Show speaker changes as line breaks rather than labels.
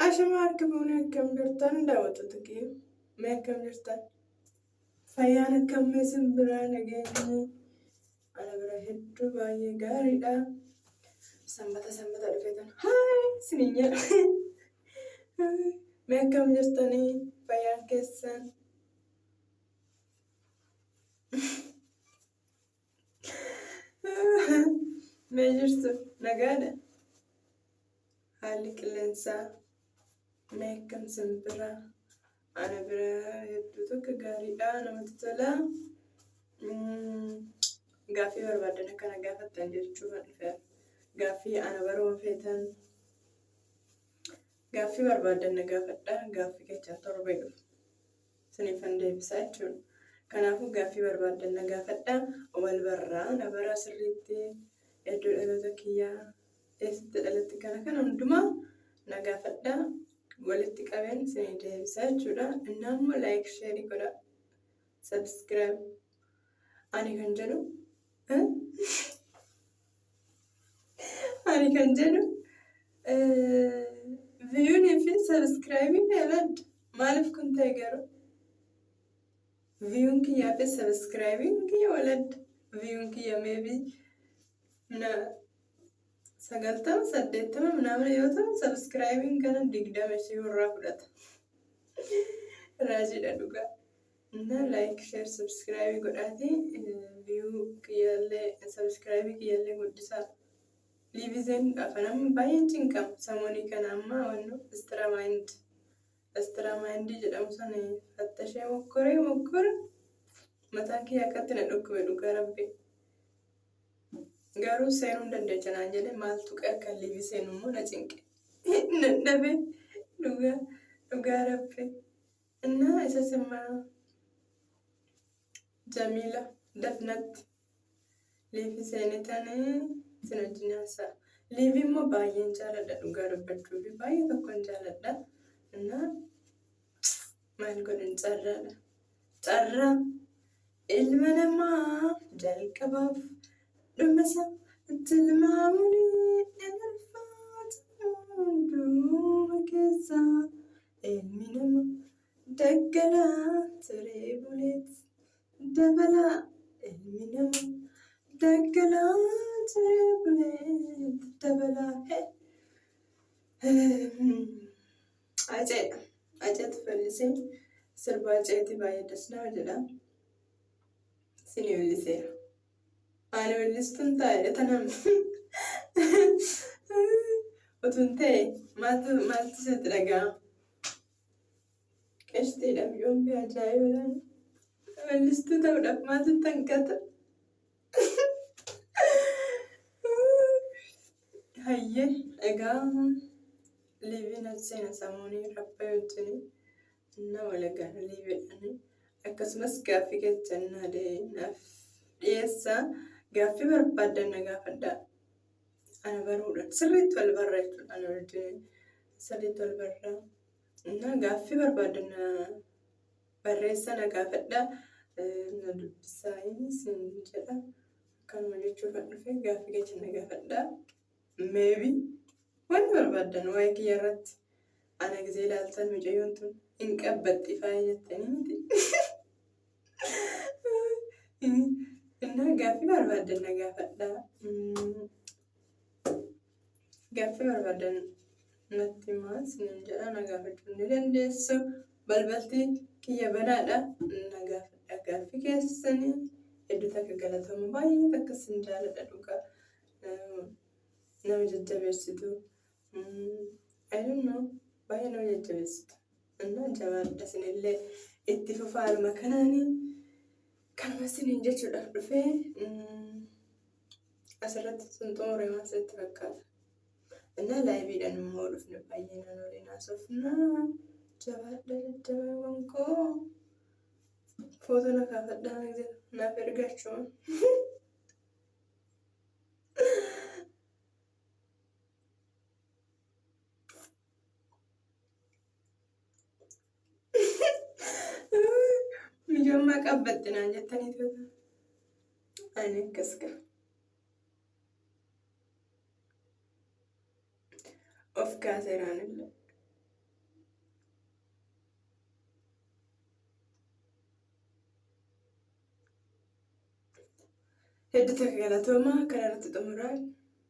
Ashama harkifamni akkam jirtan daawwattoota kiyya. Mee akkam jirtan? Fayyaan akkamii isin biraa nageenyi? Ana bira hedduu baay'ee gaariidha. Sanbata dhufeetan haay isiniin jedha. Mee akkam jirtanii? Fayyaan keessan? Mee jirtu? Nagaadha? Haalli qilleensaa mee akkam isin bira? Ana bira hedduu tokko gaariidha, namatti tola. Gaaffii barbaadan akkana gaafattan jechuudha dhufeera. Gaaffii ana baruu feetan. Gaaffii barbaadan na gaafadha. Gaaffii keessan torba dhufu. Isiniifan deebisaa jechuudha. Kanaafuu gaaffii barbaadan na gaafadha. Wal barraa na bara sirriitti iddoo dhaloota kiyyaa eessatti dhalatti kana hundumaa na gaafadha. Walitti qabeen isinii deebisaa jechuudha. Innammoo like share godha. Subscribe. Ani kan jedhu viewni fi subscribe meeladha. Maaliif kun ta'e garuu? Viewun kiyyaa fi subscribe kiyya waladha. Viewun kiyya maybe 90-80 ምናምን yoo ta'u subscribing kana 20 irraa fudhata. Raajiidha dhugaa. እና like share subscribe godhaati view kiyyaallee subscribe kiyyaallee guddisaa. Livizen afanam baay'een cinqama samoonii kana amma wanno Astramind jedhamu sana fattashee mokkore mataan kiyya akkatti na dhukkube dhugaa rabbi. Garuu seenuu hin dandeecha naan jedhe maaltu akka liivi seenu immoo na cinqe. Dadhabe dhugaa rabbi. Innaa isa simmaa Jamila dafnatti liivi seenitanii sin wajjin haasa'a. Liivi immoo baay'een jaaladha dhugaa dubbachuu fi baay'ee tokkoon jaaladha. Innaa maal godhan carraadha. Carraa ilma namaa jalqabaaf dhumasa tilmaamanii elfaatu hunduma keessa ilmi nama daggalaa turee buleet dabalaa ilmi nama daggalaa turee buleet dabalaa. Aceetu fallisee sirba aceeti baay'ee dasnaa jedha. Sini walliseera. Ani wallistuun taa'ee tanam utuun ta'e maaltu sitti dhaga'ama? Qeshtiidhaaf yoombii ajaa'ibaan wallistuu ta'uudhaaf maaltu tanqata? Hayyee egaa liiviin as seena samuunii rabba wajjin na walagaan liiviidhaan akkasumas gaaffii keessan naaf dhiyeessaa. Gaaffii barbaadan na gaafadhaa. Ana baruudhaan sirriitti wal barraa jechuudha. Ana wajjin sirriitti wal barraa. Innaa gaaffii barbaadan na barreessaa na gaafadhaa. Na dubbisaa isin jedha. Akkanuma jechuuf kan dhufe gaaffii keessan na gaafadhaa. Maybe wanti barbaadan waa'ee kiyya irratti ana gisee ilaaltan mucayyoon tun hin qabbatti faaya jettanii miti. Innaa gaaffii barbaadan na gaafadhaa. Gaaffii barbaadan natti himaa isiniin jedha. Na gaafachuu ni dandeessu. Balbalti kiyya banaadha. Na gaafadhaa gaaffii keessanii. Hedduu takka galatamu baay'ee takka isin jaaladha dhugaa. Nama jajjabeessitu. I don't know. Baay'ee nama jajjabeessitu. Innaa jabaadha isinillee itti fufaa haaluma kanaanii. Kanuma isiniin jechuudhaaf dhufee asirratti xumuree waan sitti fakkaata. Innaa laayiviidhaan immoo dhufne baay'inaan waliin haasofnaa. Jabaadha jajjabeewwan koo. Footoo na kaafadhaa naaf ergachuun. Mijoommaa qabbatte naan jettanii tuuta. Ani akkas qaba. Of kaaseeraan illee. Hedduu galatooma kanarratti xumuraa.